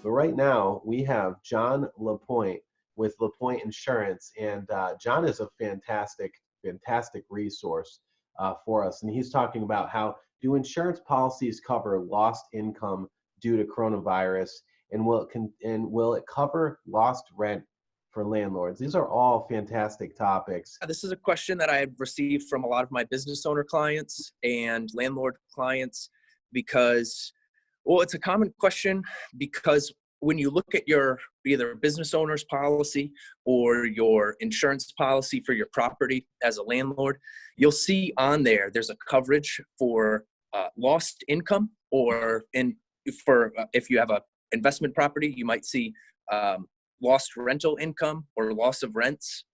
But right now we have John Lapointe with Lapointe Insurance, and John is a fantastic resource for us. And he's talking about how do insurance policies cover lost income due to coronavirus, and will it cover lost rent for landlords? These are all fantastic topics. This is a question that I have received from a lot of my business owner clients and landlord clients because, well, it's a common question because when you look at your either business owner's policy or your insurance policy for your property as a landlord, you'll see on there's a coverage for lost income, or if you have a investment property, you might see lost rental income or loss of rents.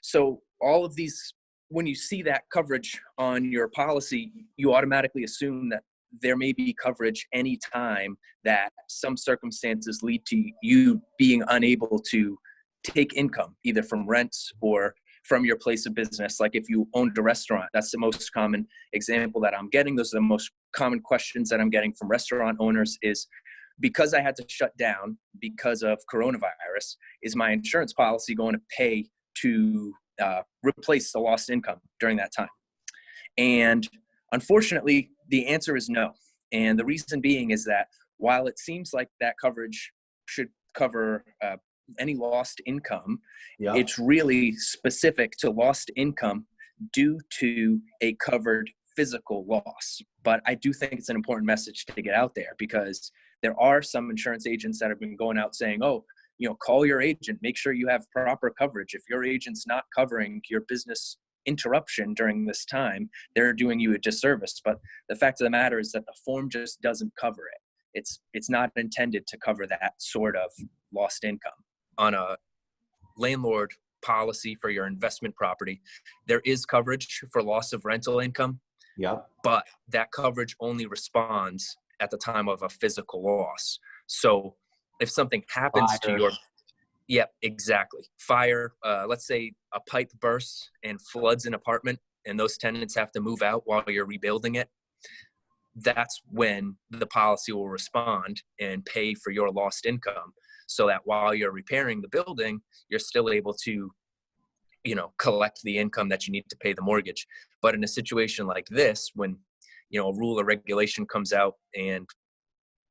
So all of these, when you see that coverage on your policy, you automatically assume that there may be coverage anytime that some circumstances lead to you being unable to take income, either from rents or from your place of business. Like if you owned a restaurant, that's the most common example that I'm getting. Those are the most common questions that I'm getting from restaurant owners is, because I had to shut down because of coronavirus, is my insurance policy going to pay to replace the lost income during that time? And unfortunately, the answer is no. And the reason being is that while it seems like that coverage should cover any lost income, it's really specific to lost income due to a covered physical loss. But I do think it's an important message to get out there, because there are some insurance agents that have been going out saying, call your agent, make sure you have proper coverage. If your agent's not covering your business interruption during this time, they're doing you a disservice. But the fact of the matter is that the form just doesn't cover it. It's not intended to cover that sort of lost income. On a landlord policy for your investment property, there is coverage for loss of rental income. But that coverage only responds at the time of a physical loss. So if something happens to your, exactly. Fire, let's say a pipe bursts and floods an apartment and those tenants have to move out while you're rebuilding it, that's when the policy will respond and pay for your lost income, so that while you're repairing the building, you're still able to, collect the income that you need to pay the mortgage. But in a situation like this, when, a rule or regulation comes out and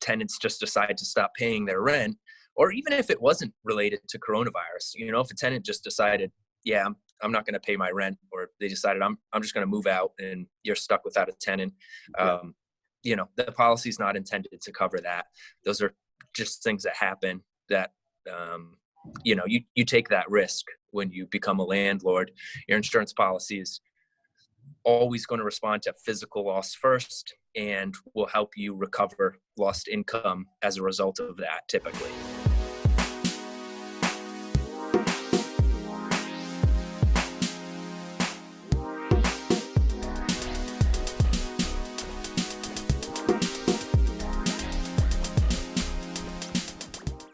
tenants just decide to stop paying their rent, or even if it wasn't related to coronavirus, if a tenant just decided, I'm not going to pay my rent, or they decided I'm just going to move out, and you're stuck without a tenant, the policy is not intended to cover that. Those are just things that happen that, you take that risk when you become a landlord. Your insurance policy is always going to respond to physical loss first and will help you recover lost income as a result of that typically.